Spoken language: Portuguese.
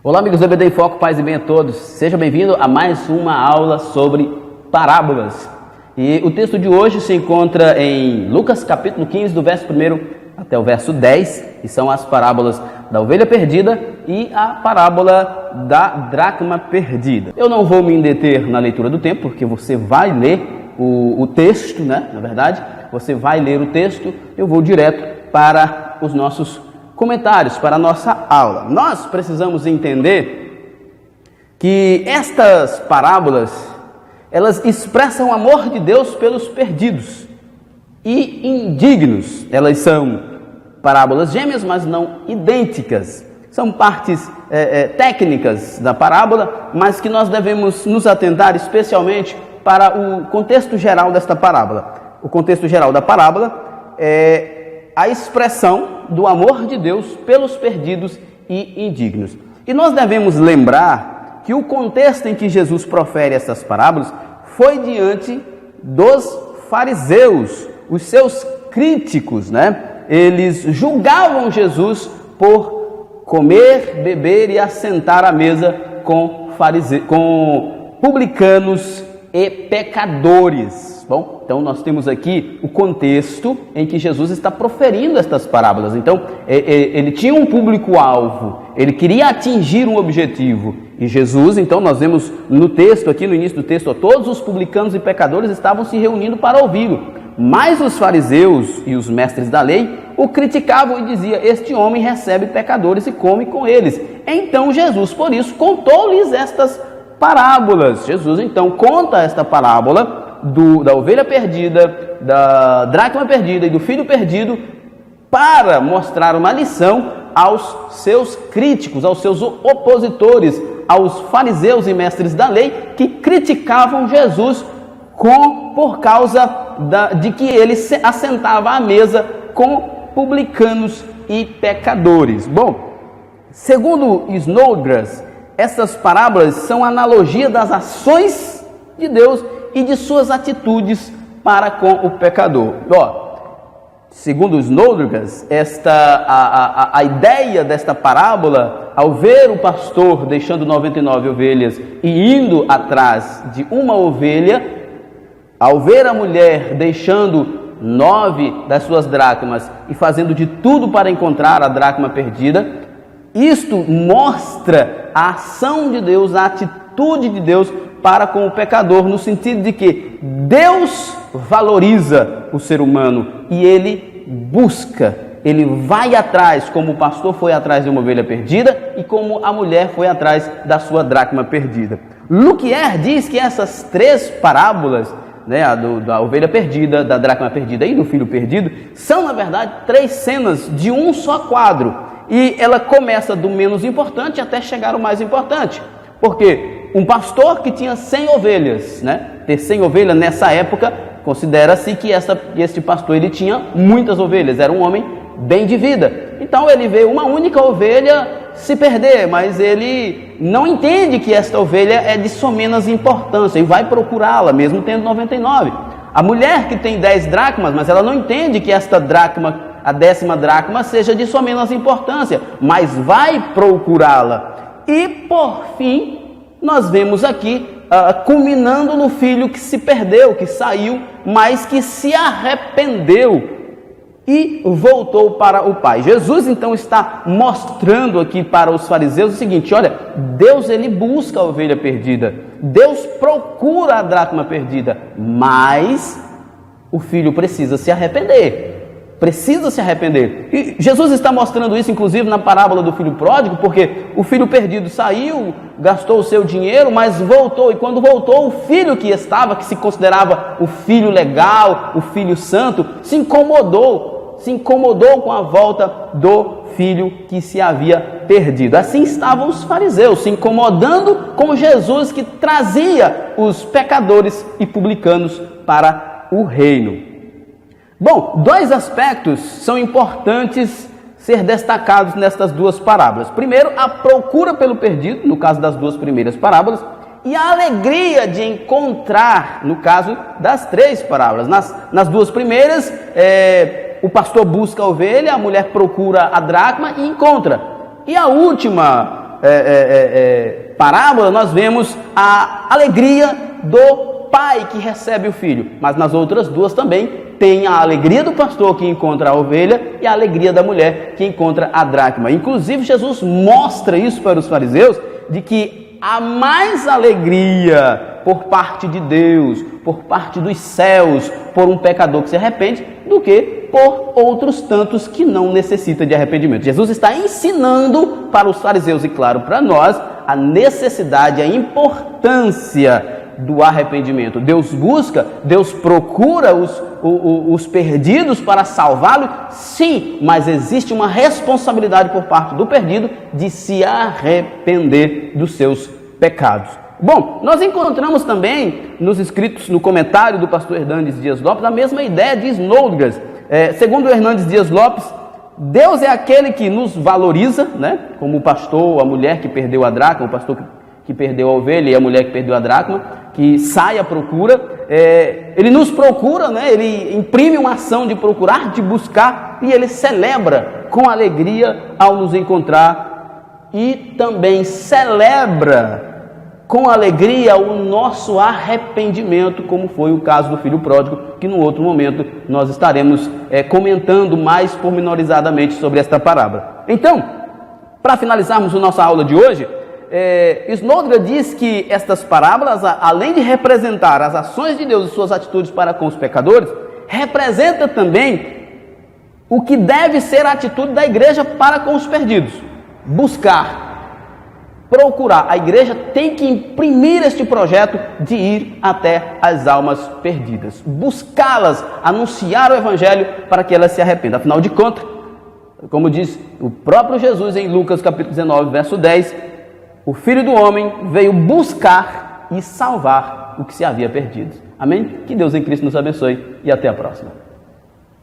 Olá amigos do EBD em Foco, paz e bem a todos. Seja bem-vindo a mais uma aula sobre parábolas. E o texto de hoje se encontra em Lucas capítulo 15, do verso 1 até o verso 10, que são as parábolas da ovelha perdida e a parábola da dracma perdida. Eu não vou me deter na leitura do tempo, porque você vai ler o texto, né? Na verdade, você vai ler o texto, eu vou direto para os nossos comentários, para a nossa aula. Nós precisamos entender que estas parábolas, elas expressam o amor de Deus pelos perdidos e indignos. Elas são parábolas gêmeas, mas não idênticas. São partes técnicas da parábola, mas que nós devemos nos atentar especialmente para o contexto geral desta parábola. O contexto geral da parábola é a expressão do amor de Deus pelos perdidos e indignos. E nós devemos lembrar que o contexto em que Jesus profere essas parábolas foi diante dos fariseus, os seus críticos, né? Eles julgavam Jesus por comer, beber e assentar à mesa com publicanos e pecadores. Bom, então nós temos aqui o contexto em que Jesus está proferindo estas parábolas. Então, ele tinha um público-alvo, ele queria atingir um objetivo. E Jesus, então, nós vemos no texto, aqui no início do texto, todos os publicanos e pecadores estavam se reunindo para ouvi-lo. Mas os fariseus e os mestres da lei o criticavam e diziam: este homem recebe pecadores e come com eles. Então Jesus, por isso, contou-lhes estas parábolas. Jesus, então, conta esta parábola da ovelha perdida, da dracma perdida e do filho perdido, para mostrar uma lição aos seus críticos, aos seus opositores, aos fariseus e mestres da lei que criticavam Jesus por causa de que ele se assentava à mesa com publicanos e pecadores. Bom, segundo Snodgrass, essas parábolas são analogia das ações de Deus e de suas atitudes para com o pecador. Segundo os Snodgrass, a ideia desta parábola, ao ver o pastor deixando 99 ovelhas e indo atrás de uma ovelha, ao ver a mulher deixando 9 das suas dracmas e fazendo de tudo para encontrar a dracma perdida, isto mostra a ação de Deus, a atitude de Deus para com o pecador, no sentido de que Deus valoriza o ser humano e ele busca, ele vai atrás, como o pastor foi atrás de uma ovelha perdida e como a mulher foi atrás da sua dracma perdida. Luquier diz que essas três parábolas, né, da ovelha perdida, da dracma perdida e do filho perdido, são na verdade três cenas de um só quadro, e ela começa do menos importante até chegar ao mais importante. Porque um pastor que tinha 100 ovelhas, né? Ter 100 ovelhas nessa época, considera-se que este pastor ele tinha muitas ovelhas, era um homem bem de vida. Então ele vê uma única ovelha se perder, mas ele não entende que esta ovelha é de somenos importância e vai procurá-la, mesmo tendo 99. A mulher que tem 10 dracmas, mas ela não entende que esta dracma, a 10ª dracma, seja de somenos importância, mas vai procurá-la. E, por fim, nós vemos aqui, culminando no filho que se perdeu, que saiu, mas que se arrependeu e voltou para o Pai. Jesus, então, está mostrando aqui para os fariseus o seguinte: olha, Deus, ele busca a ovelha perdida, Deus procura a dracma perdida, mas o filho precisa se arrepender. Precisa se arrepender. E Jesus está mostrando isso, inclusive, na parábola do filho pródigo, porque o filho perdido saiu, gastou o seu dinheiro, mas voltou. E quando voltou, o filho que se considerava o filho legal, o filho santo, se incomodou com a volta do filho que se havia perdido. Assim estavam os fariseus, se incomodando com Jesus, que trazia os pecadores e publicanos para o reino. Bom, dois aspectos são importantes ser destacados nestas duas parábolas. Primeiro, a procura pelo perdido, no caso das duas primeiras parábolas, e a alegria de encontrar, no caso das três parábolas. Nas duas primeiras, o pastor busca a ovelha, a mulher procura a dracma e encontra. E a última parábola, nós vemos a alegria do pai que recebe o filho, mas nas outras duas também tem a alegria do pastor que encontra a ovelha e a alegria da mulher que encontra a dracma. Inclusive, Jesus mostra isso para os fariseus, de que há mais alegria por parte de Deus, por parte dos céus, por um pecador que se arrepende, do que por outros tantos que não necessitam de arrependimento. Jesus está ensinando para os fariseus e, claro, para nós, a necessidade, a importância do arrependimento. Deus busca, Deus procura os perdidos para salvá-los, sim, mas existe uma responsabilidade por parte do perdido de se arrepender dos seus pecados. Bom, nós encontramos também nos escritos, no comentário do pastor Hernandes Dias Lopes, a mesma ideia de Snodgrass. Segundo Hernandes Dias Lopes, Deus é aquele que nos valoriza, né? Como o pastor, a mulher que perdeu a dracma, o pastor que perdeu a ovelha e a mulher que perdeu a dracma, que sai à procura. Ele nos procura, né? Ele imprime uma ação de procurar, de buscar, e ele celebra com alegria ao nos encontrar, e também celebra com alegria o nosso arrependimento, como foi o caso do filho pródigo, que no outro momento nós estaremos comentando mais pormenorizadamente sobre esta parábola. Então, para finalizarmos a nossa aula de hoje, Snodgrass diz que estas parábolas, além de representar as ações de Deus e suas atitudes para com os pecadores, representa também o que deve ser a atitude da igreja para com os perdidos: buscar, procurar. A igreja tem que imprimir este projeto de ir até as almas perdidas, buscá-las, anunciar o evangelho para que elas se arrependam. Afinal de contas, como diz o próprio Jesus em Lucas capítulo 19, verso 10, o Filho do Homem veio buscar e salvar o que se havia perdido. Amém? Que Deus em Cristo nos abençoe e até a próxima.